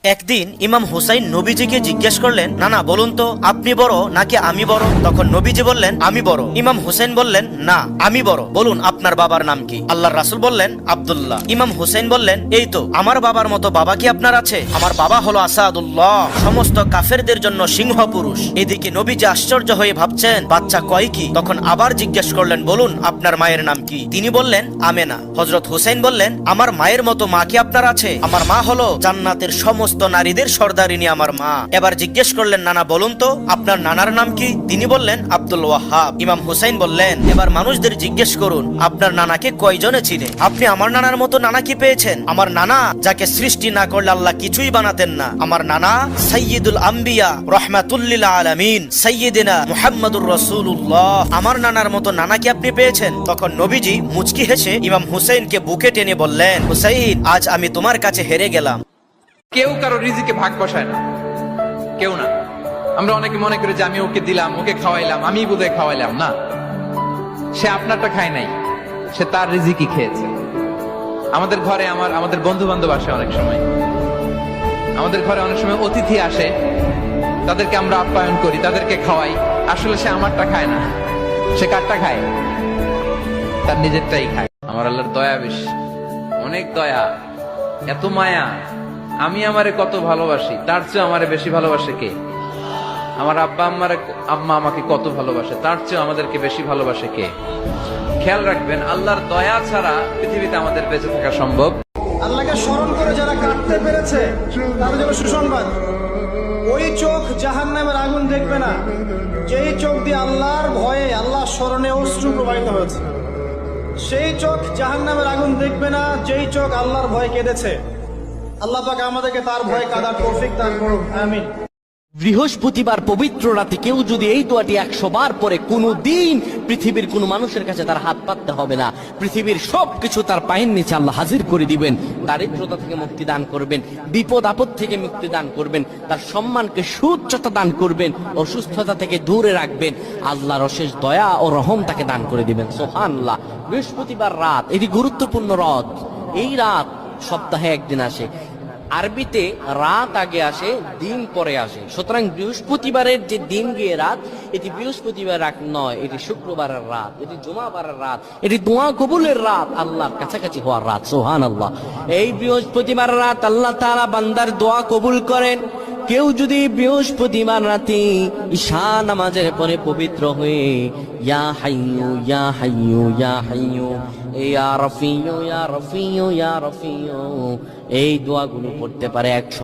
একদিন ইমাম হুসাইন নবীজিকে জিজ্ঞেস করলেন, না বলুন তো আপনি বড় নাকি আমি বড়? তখন নবীজি বললেন, আমি বড়। ইমাম হুসাইন বললেন, না আমি বড়, বলুন আপনার বাবার নাম কি? আল্লাহর রাসূল বললেন, আব্দুল্লাহ। ইমাম হুসাইন বললেন, এই তো আমার বাবার মতো বাবা কি আপনার আছে? আমার বাবা হলো আসাদুল্লাহ, সমস্ত কাফেরদের জন্য সিংহ পুরুষ। এদিকে নবীজি আশ্চর্য হয়ে ভাবছেন বাচ্চা কয় কি। তখন আবার জিজ্ঞেস করলেন, বলুন আপনার মায়ের নাম কি? তিনি বললেন, আমেনা। হযরত হুসাইন বললেন, আমার মায়ের মতো মা কি আপনার আছে? আমার মা হলো জান্নাতের সমস্ত নারীদের সর্দারিনী আমার মা। এবার জিজ্ঞেস করলেন, নানা বলুন তো আপনার নানার নাম কি? তিনি বললেন, আব্দুল ওয়াহাব। ইমাম হুসাইন বললেন, এবার মানুষদের জিজ্ঞেস করুন আপনার নানাকে কয়জনে চিনে? আপনি আমার নানার মতো নানা কি পেয়েছেন? আমার নানা যাকে সৃষ্টি না করলে আল্লাহ কিছুই বানাতেন না। আমার নানা সাইয়্যিদুল আম্বিয়া রাহমাতুল লিল আলামিন সাইয়্যিদিনা মুহাম্মাদুর রাসূলুল্লাহ। আমার নানার মতো নানা কি আপনি পেয়েছেন? তখন নবীজি মুচকি হেসে ইমাম হুসাইনকে বুকে টেনে বললেন, হুসাইন আজ আমি তোমার কাছে হেরে গেলাম। কেউ কারো রিজিকে ভাগ বসায় না, কেউ না। আমরা অনেকে মনে করি যে আমি ওকে দিলাম, ওকে খাওয়াইলাম, আমি বোধহয় খাওয়াইলাম। না, সে আপনারটা খায় নাই, সে তার রিজিকই খেয়েছে। আমাদের ঘরে আমাদের বন্ধু বান্ধব আসে, অনেক সময় আমাদের ঘরে অনেক সময় অতিথি আসে, তাদেরকে আমরা আপ্যায়ন করি, তাদেরকে খাওয়াই। আসলে সে আমারটা খায় না, সে কারটা খায়? তার নিজেরটাই খায়। আমার আল্লাহর দয়া বেশি, অনেক দয়া, এত মায়া। আমি আমারে কত ভালোবাসি, তার চেয়ে আমারে বেশি ভালোবাসে কে? আমার আম্মা আমাকে কত ভালোবাসে, তার চেয়ে আমাদেরকে বেশি ভালোবাসে কে? খেয়াল রাখবেন, আল্লাহর দয়া ছাড়া পৃথিবীতে আমাদের বেঁচে থাকা সম্ভব। আল্লাহকে স্মরণ করে যারা কাঁদতে পেরেছে তাদের জন্য সুসংবাদ। ওই চোখ জাহান্নামের আগুন দেখবে না যেই চোখ দিয়ে আল্লাহর ভয়ে, আল্লাহর স্মরণে অশ্রু প্রবাহিত হয়েছে। সেই চোখ জাহান্নামের আগুন দেখবে না যেই চোখ আল্লাহর ভয়ে কেঁদেছে। আল্লাহ পাক আমাদেরকে তার ভয়ে কাঁদার তৌফিক দান করুন, আমিন। বৃহস্পতিবার পবিত্র রাতে কেউ যদি এই দোয়াটি 100 বার পরে, কোনো দিন পৃথিবীর কোনো মানুষের কাছে তার হাত পাততে হবে না। পৃথিবীর সবকিছু তার পায়ের নিচে আল্লাহ হাজির করে দিবেন। দারিদ্রতা থেকে মুক্তি দান করবেন, বিপদ আপদ থেকে মুক্তি দান করবেন, তার সম্মানকে সুউচ্চতা দান করবেন, অসুস্থতা থেকে দূরে রাখবেন। আল্লাহর অশেষ দয়া ও রহম তাকে দান করে দিবেন। সুবহানাল্লাহ। বৃহস্পতিবার রাত এটি গুরুত্বপূর্ণ রাত। এই রাত সপ্তাহে একদিন আসে। আরবিতে রাত আগে আসে, দিন পরে আসে। সুতরাং বৃহস্পতিবারের যে দিন গিয়ে রাত, এটি বৃহস্পতিবার রাত নয়, এটি শুক্রবারের রাত, এটি জুমাবারের রাত, এটি দোয়া কবুলের রাত, আল্লাহর কাছাকাছি হওয়ার রাত। সুবহানাল্লাহ। এই বৃহস্পতিবার রাত আল্লাহ তাআলা বান্দার দোয়া কবুল করেন। কেউ যদি বৃহস্পতিবার রাতে ঈশা নামাজের পরে পবিত্র হয়ে ইয়া হাইয়ু ইয়া হাইয়ু ইয়া হাইয়ু ইয়া রফিয়ু ইয়া রফিয়ু ইয়া রফিয়ু এই দোয়াগুলো পড়তে পারে 100